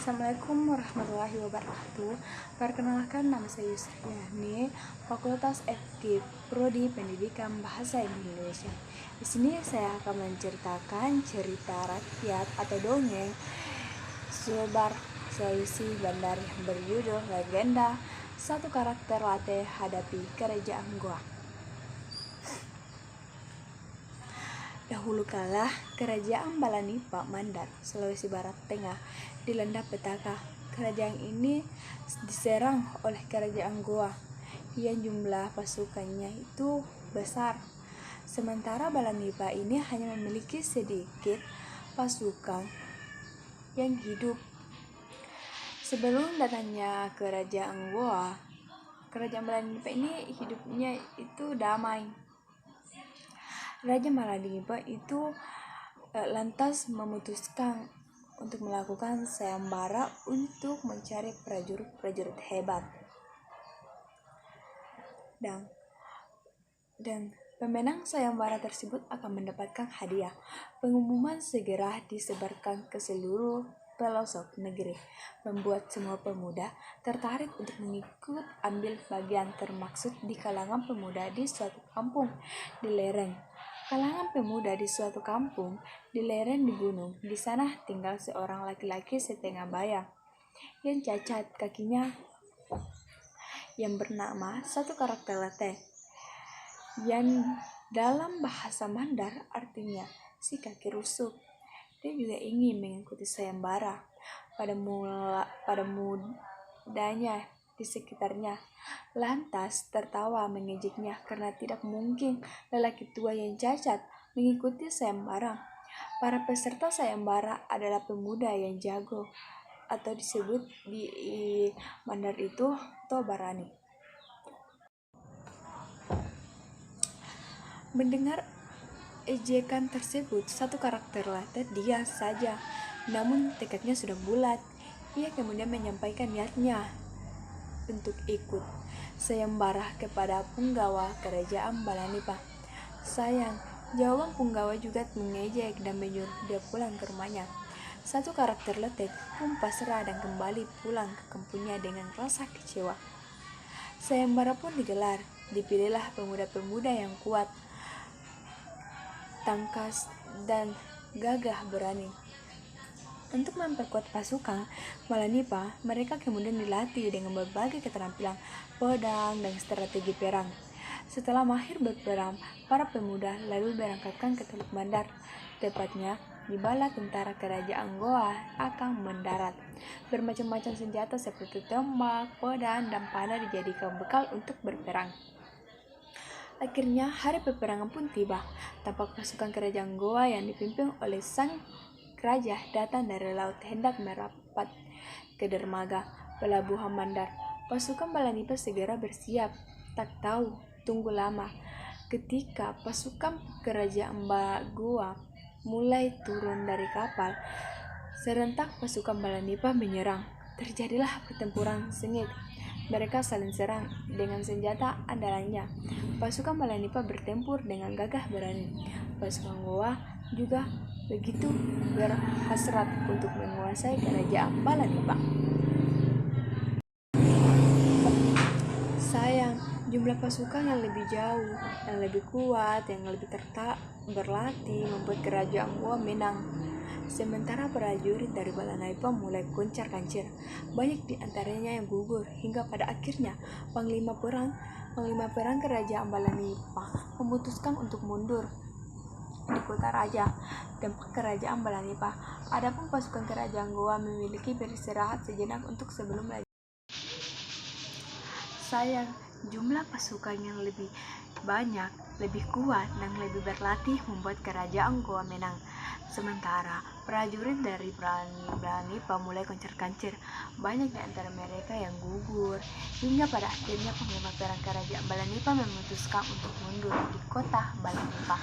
Assalamualaikum warahmatullahi wabarakatuh. Perkenalkan, nama saya Yusriani, Fakultas FK, Prodi Pendidikan Bahasa Indonesia. Di sini saya akan menceritakan cerita rakyat atau dongeng Sebar Solusi Bandar yang berjudul Legenda Satu Karakter Latte Hadapi Kerajaan Goa. Dahulu kala, Kerajaan Balanipa Mandar, Sulawesi Barat Tengah, dilanda petaka. Kerajaan ini diserang oleh Kerajaan Goa yang jumlah pasukannya itu besar. Sementara Balanipa ini hanya memiliki sedikit pasukan yang hidup. Sebelum datangnya Kerajaan Goa, Kerajaan Balanipa ini hidupnya itu damai. Raja Balanipa itu lantas memutuskan untuk melakukan sayembara untuk mencari prajurit hebat. Dan pemenang sayembara tersebut akan mendapatkan hadiah. Pengumuman segera disebarkan ke seluruh pelosok negeri, membuat semua pemuda tertarik untuk mengikut ambil bagian, termaksud di kalangan pemuda di suatu kampung di lereng. Kalangan pemuda di suatu kampung di lereng di gunung. Di sana tinggal seorang laki-laki setengah bayang yang cacat kakinya, yang bernama Satu Karakter Latte, yang dalam bahasa Mandar artinya si kaki rusuk. Dia juga ingin mengikuti sayembara. Pada mudanya di sekitarnya lantas tertawa mengejeknya karena tidak mungkin lelaki tua yang cacat mengikuti sayembara. Para peserta sayembara adalah pemuda yang jago, atau disebut di Mandar itu Tobarani. Mendengar ejekan tersebut, Satu Karakter Latte diam saja, namun tekadnya sudah bulat. Ia kemudian menyampaikan niatnya untuk ikut sayembara kepada punggawa Kerajaan Balanipa. Sayang, jawaban punggawa juga mengejek dan menyuruh dia pulang ke rumahnya. Satu Karakter Latte pun pasrah dan kembali pulang ke kampungnya dengan rasa kecewa. Sayembara pun digelar. Dipilihlah pemuda-pemuda yang kuat, tangkas, dan gagah berani. Untuk memperkuat pasukan Balanipa, mereka kemudian dilatih dengan berbagai keterampilan pedang dan strategi perang. Setelah mahir berperang, para pemuda lalu berangkatkan ke Teluk Mandar, tepatnya di bala tentara Kerajaan Goa akan mendarat. Bermacam-macam senjata seperti tombak, pedang, dan panah dijadikan bekal untuk berperang. Akhirnya hari peperangan pun tiba. Tampak pasukan Kerajaan Goa yang dipimpin oleh sang raja datang dari laut hendak merapat ke dermaga pelabuhan Mandar. Pasukan Balanipa segera bersiap. Tak tahu tunggu lama, ketika pasukan Kerajaan Goa mulai turun dari kapal, serentak pasukan Balanipa menyerang. Terjadilah pertempuran sengit. Mereka saling serang dengan senjata andalannya. Pasukan Balanipa bertempur dengan gagah berani. Pasukan Goa juga begitu berhasrat untuk menguasai Kerajaan Balanipa. Sayang, jumlah pasukan yang lebih jauh, yang lebih kuat, yang lebih berlatih membuat Kerajaan Goa menang. Sementara prajurit dari Balanipa mulai kuncar-kancir. Banyak di antaranya yang gugur, hingga pada akhirnya Panglima perang Kerajaan Balanipa memutuskan untuk mundur di Kota Raja, tempat Kerajaan Balanipa. Adapun pasukan Kerajaan Goa memiliki beristirahat sejenak untuk sebelum lagi. Sayang, jumlah pasukan yang lebih banyak, lebih kuat, dan lebih berlatih membuat Kerajaan Goa menang. Sementara prajurit dari Balanipa mulai koncer-kancir. Banyak di antara mereka yang gugur, hingga pada akhirnya Panglima perang Kerajaan Balanipa memutuskan untuk mundur di kota Balanipa,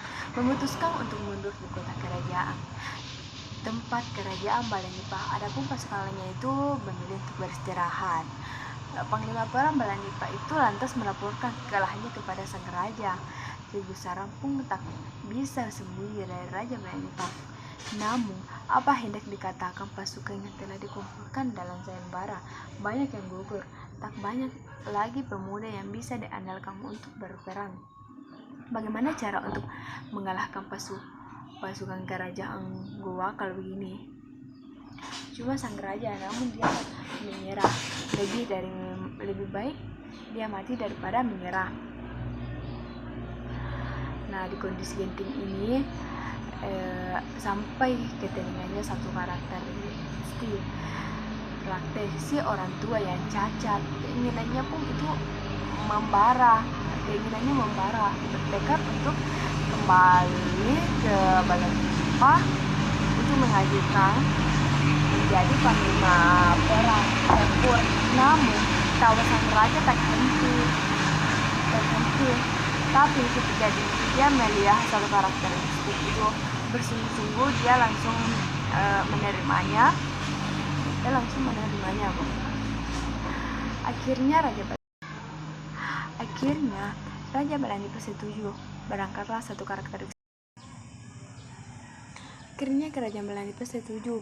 kerajaan, tempat Kerajaan Balanipa. Adapun pasukan lainnya itu memilih untuk beristirahat. Panglima perang Balanipa itu lantas melaporkan kekalahannya kepada sang raja. Ibu Sarang pun tak bisa sembunyi dari Raja Balanipa. Namun, apa hendak dikatakan pasukan yang telah dikumpulkan dalam sayembara? Banyak yang gugur, tak banyak lagi pemuda yang bisa diandalkan untuk berperang. Bagaimana cara untuk mengalahkan pasukan kerajaan Goa kalau begini? Cuma sang raja, namun dia menyerah. Lebih baik dia mati daripada menyerah. Nah, di kondisi genting ini sampai ke telinganya satu karakteristik orang tua yang cacat. Keinginannya membara, bertekad untuk kembali ke Balikpapan untuk mengajukan menjadi panglima perang tempur. Namun tawa sang raja tak henti. Tapi ketika dia melihat satu karakteristik itu bersungguh-sungguh, dia langsung menerimanya. Akhirnya Raja Balanipa setuju.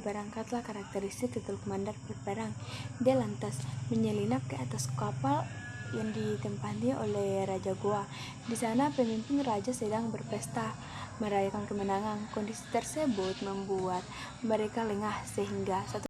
Berangkatlah karakteristik titel komandan berperang. Dia lantas menyelinap ke atas kapal yang ditempati oleh Raja Goa. Di sana pemimpin raja sedang berpesta merayakan kemenangan. Kondisi tersebut membuat mereka lengah sehingga satu